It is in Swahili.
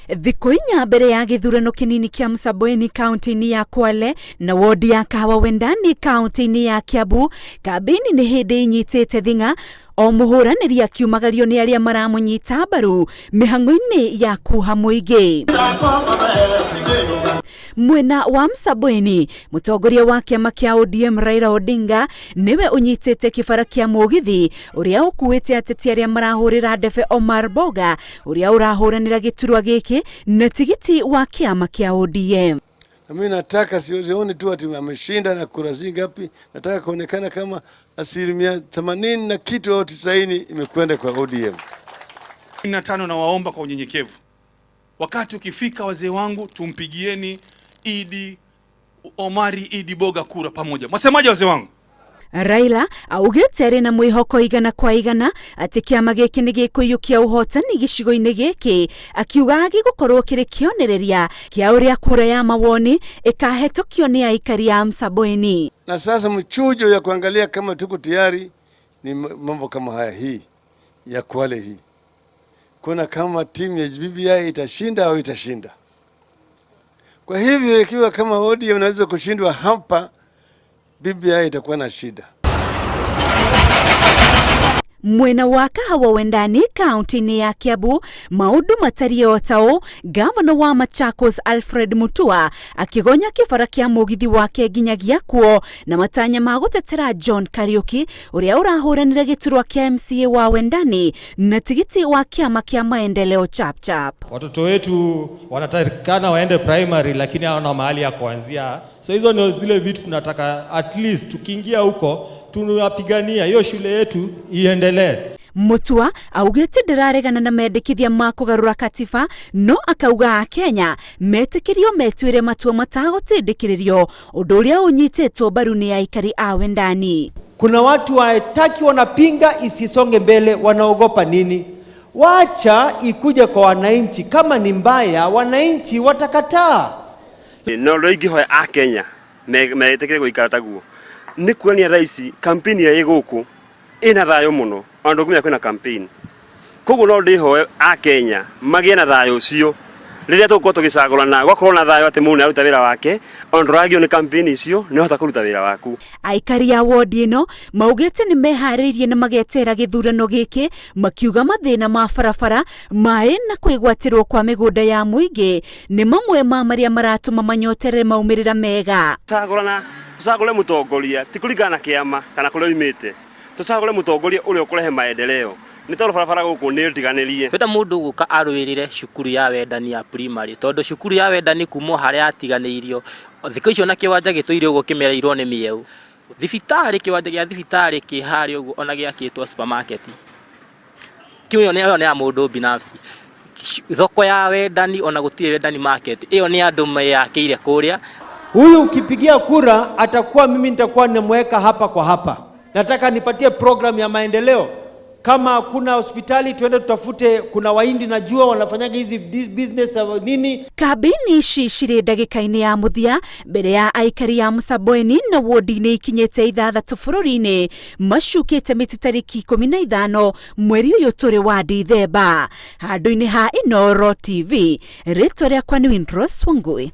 Thikũ inya mbere ya gĩthurano kĩnini kĩa Msambweni kaunti-inĩ ya Kwale na wodi ya Kahawa Wendani kaunti-inĩ ya Kiambu, Kambĩini nĩ hĩndĩ inyitĩte thing'a o mũhũranĩri akiumagario nĩ arĩa maramũnyita mbaru mĩhang'o-inĩ ya kuha mũingĩ. Mwena wa Msambweni, mũtongoria wa kĩama kĩa ODM Raila Odinga niwe ũnyitĩte kĩbara kĩa mũgithi ũrĩa ũkuĩte ateti arĩa marahũrĩra ndebe Omar Boga ũrĩa ũrahũranĩra gĩturwa gĩkĩ na tigiti wa kĩama kĩa ODM. Mimi nataka sioni tu ati ameshinda na kura zingapi, nataka kuonekana kama 80% na kitu au 90 imekwenda kwa ODM. 5 na waomba kwa unyenyekevu, wakati ukifika wazee wangu, tumpigieni Idi Boga kura pamoja. Mwasemaje wazee wangu? Raila augĩte arĩ na mwĩhoko igana kwa igana atĩ kĩama gĩkĩ nĩ gĩkũiyũkia ũhotani gĩcigo-inĩ gĩkĩ, akiuga gĩgũkorwo kĩrĩ kĩonereria kĩa ũrĩa kura ya mawoni ĩkahetũkio nĩ aikari a Msambweni. Na sasa mchujo ya kuangalia kama tuko tayari ni mambo kama haya, hii ya Kwale hii. Kuna kama timu ya BBI itashinda au itashinda. Kwa hivyo ikiwa kama ODM unaweza kushindwa hapa, BBI itakuwa na shida. Mwena wa Kahawa Wendani kaunti-inĩ ya Kiambu, maũndũ matariĩ o taũ, gavana wa Machakos Alfred Mutua akĩgonya kĩbara kĩa mũgithi wake nginyagia kuo na matanya ma gũtetera John Kariuki ũrĩa ũrahũranĩra gĩturwa kĩa MCA wa Wendani na tigiti wa kĩama kĩa maendeleo chap. Watoto wetu wanatakikana waende primary lakini hawana mahali ya kuanzia. So hizo ndio zile vitu tunataka, at least tukiingia huko tunapigania hiyo shule yetu iendelee. Mutua augĩte ndĩraregana na mendekithia ma kũgarũra katiba, no akauga Kenya metĩkĩrio metuĩre matua matagũtindĩkĩrĩrio, ũndũ ũrĩa ũnyitĩtwo mbaru nĩ aikari a Wendani. Kuna watu wataki wanapinga isisonge mbele, wanaogopa nini? Wacha ikuje kwa wananchi, kama ni mbaya wananchi watakataa. No roingĩhoya a Kenya metĩkĩre gũikara taguo nĩ kuonia raisi kampeni ya gũkũ ĩna thayũ mũno, andũ kumenya kwĩna kampeni. Koguo no ndĩhoe a Kenya magĩe na thayũ ũcio rĩrĩa tũgũkorwo tũgĩcagũrana, gwakorwo na thayũ atĩ mũndũ nĩ aruta wĩra wake, andũ ragio nĩ kampeni icio nĩ hota kũruta wĩra waku. Aikari a wodi ĩno maugĩte nĩ meharĩirie na magetera gĩthurano gĩkĩ, makiuga mathĩna ma barabara, maĩ na kwĩgwatĩrwo kwa mĩgũnda ya mũingĩ nĩ mamwe ma marĩa maratũma manyoterere maumĩrĩra mega. Tucagũre mũtongoria ti kũringana na kĩama kana kũrĩa oimĩte, tucagũre mũtongoria ũrĩa ũkũrehe maendeleo. Nĩ tondũ barabara gũkũ nĩ ndiganĩrie. Beta mũndũ gũka arũĩrĩre cukuru ya Wendani ya primary, tondũ cukuru ya Wendani kumo harĩa atiganĩirio thikũ icio na kĩwanja gĩtũire ũguo kĩmereirwo nĩ mĩeũ. Thibitarĩ, kĩwanja gĩa thibitarĩ kĩ harĩa ũguo ona gĩakĩtwo supermarket. Kĩyo nĩ ya mũndũ binafsi. Thoko ya Wendani ona gũtirĩ Wendani market, ĩyo nĩ andũ meyakĩire kũrĩa. Huyu ukipigia kura atakuwa mimi nitakuwa nimweka hapa kwa hapa. Nataka nipatie program ya maendeleo. Kama kuna hospitali tuende tutafute, kuna Wahindi najua wanafanyaga hizi business nini. Kambĩini ici cirĩ ndagĩka-inĩ ya mũthia mbere ya aikari ya Msambweni na wodi-inĩ ikinyĩte 6 bũrũri-inĩ macukĩte mĩtĩ tarĩki 15 mweri ũyũ tũrĩ wa Dithemba. Handũ-inĩ ha Inoro TV, rĩtwa rĩakwa nĩ Windrose Wangui.